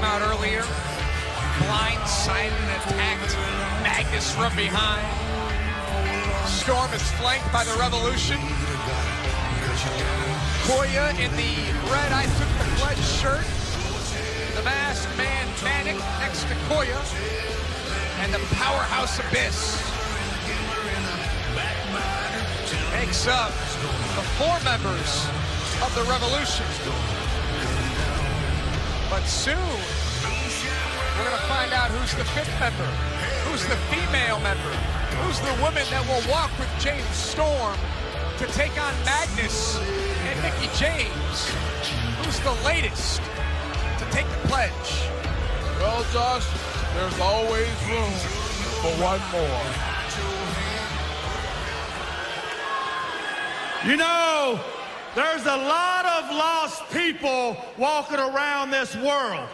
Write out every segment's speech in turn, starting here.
out earlier. Blindsided and attacked Magnus from behind. Storm is flanked by the Revolution. Koya in the red I Took the Pledge shirt. The masked man Manic next to Koya. And the powerhouse Abyss makes up the 4 members of the Revolution. But soon, we're going to find out who's the 5th member, who's the female member, who's the woman that will walk with James Storm to take on Magnus and Mickie James. Who's the latest to take the pledge? Well, Josh, there's always room for one more. You know, there's a lot of lost people walking around this world.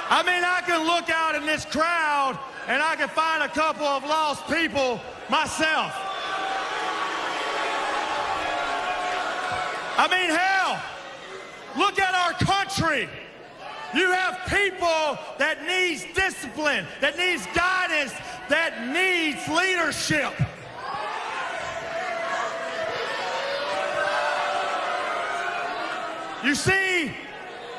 I mean, I can look out in this crowd and I can find a couple of lost people myself. I mean, hell, look at our country. You have people that needs discipline, that needs guidance, that needs leadership. You see,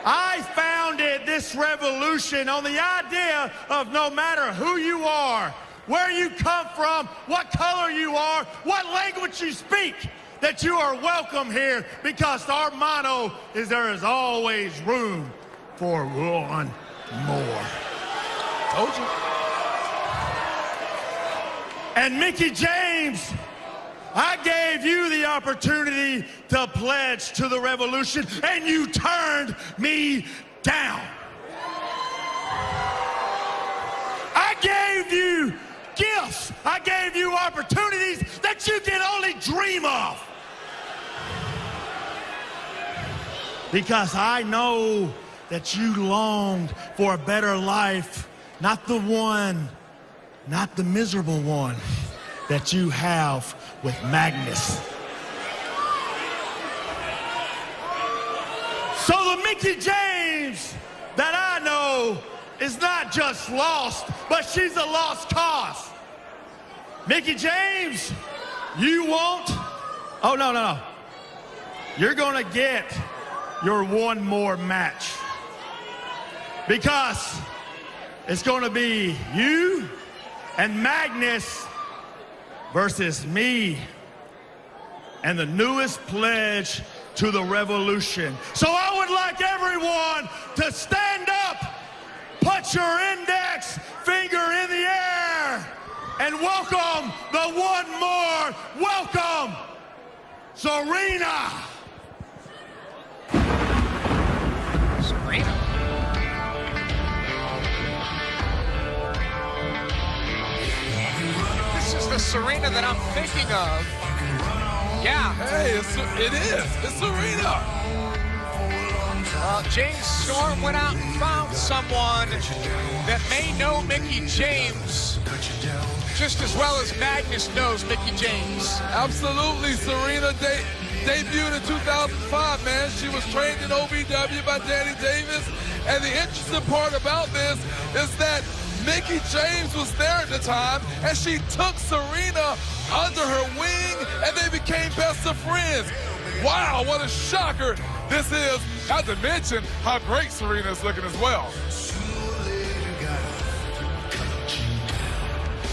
I founded this revolution on the idea of no matter who you are, where you come from, what color you are, what language you speak, that you are welcome here, because our motto is there is always room for one more. Told you. And Mickie James, I gave you the opportunity to pledge to the Revolution, and you turned me down. I gave you gifts. I gave you opportunities that you can only dream of. Because I know that you longed for a better life, not the one, not the miserable one that you have with Magnus. So the Mickie James that I know is not just lost, but she's a lost cause. Mickie James, you won't? Oh, no. You're gonna get your one more match. Because it's gonna be you and Magnus versus me and the newest pledge to the Revolution. So I would like everyone to stand up, put your index finger in the air, and welcome the one more. Welcome, Serena. Serena. This is the Serena that I'm thinking of. Yeah. Hey, it is. It's Serena. James Storm went out and found someone that may know Mickie James just as well as Magnus knows Mickie James. Absolutely. Serena debuted in 2005, man. She was trained in OVW by Danny Davis. And the interesting part about this is that Mickie James was there at the time, and she took Serena under her wing, and they became best of friends. Wow, what a shocker this is. Not to mention how great Serena is looking as well.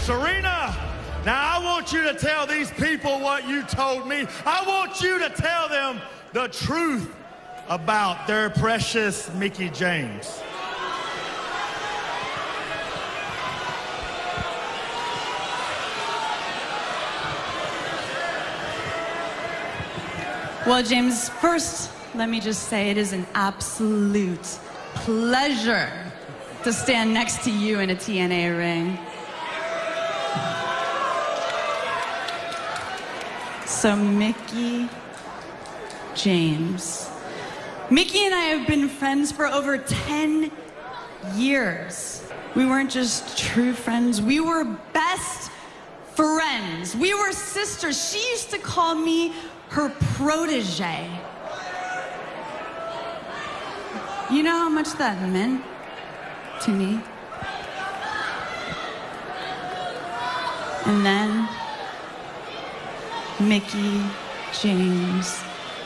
Serena, now I want you to tell these people what you told me. I want you to tell them the truth about their precious Mickie James. Well, James, first, let me just say it is an absolute pleasure to stand next to you in a TNA ring. So, Mickie James. Mickie and I have been friends for over 10 years. We weren't just true friends, we were best friends. We were sisters. She used to call me her protege. You know how much that meant to me? And then Mickie James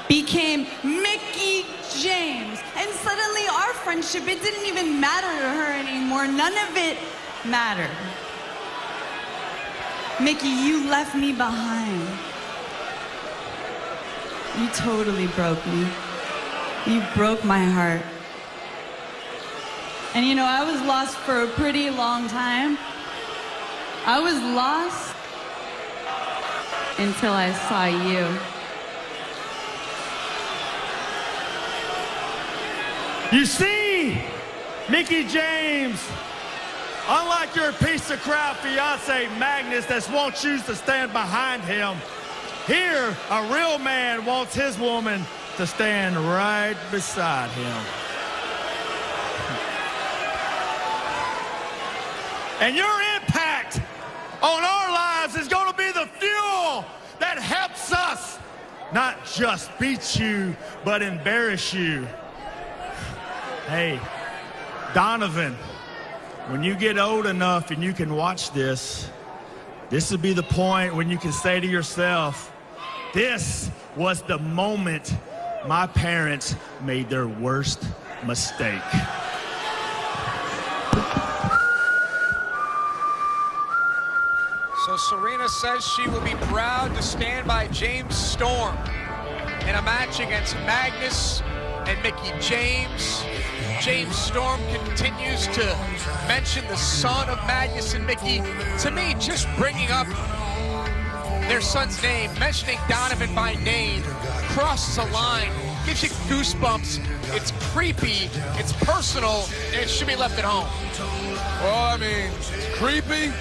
became Mickie James. And suddenly our friendship, it didn't even matter to her anymore. None of it mattered. Mickie, you left me behind. You totally broke me. You broke my heart. And you know, I was lost for a pretty long time. I was lost until I saw you. You see, Mickie James, unlike your piece of crap fiance Magnus that won't choose to stand behind him, here a real man wants his woman to stand right beside him. And your impact on our lives is going to be the fuel that helps us not just beat you, but embarrass you. Hey, Donovan, when you get old enough and you can watch this, this will be the point when you can say to yourself, this was the moment my parents made their worst mistake. So Serena says she will be proud to stand by James Storm in a match against Magnus and Mickie James. James Storm continues to mention the son of Magnus and Mickie. To me, just bringing up their son's name, mentioning Donovan by name, crosses a line, gives you goosebumps. It's creepy, it's personal, and it should be left at home. Well, I mean, creepy?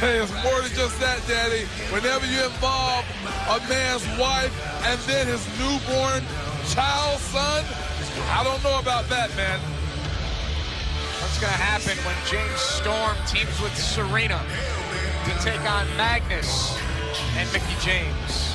Hey, it's more than just that, Daddy. Whenever you involve a man's wife and then his newborn child, son, I don't know about that, man. What's going to happen when James Storm teams with Serena to take on Magnus and Mickie James?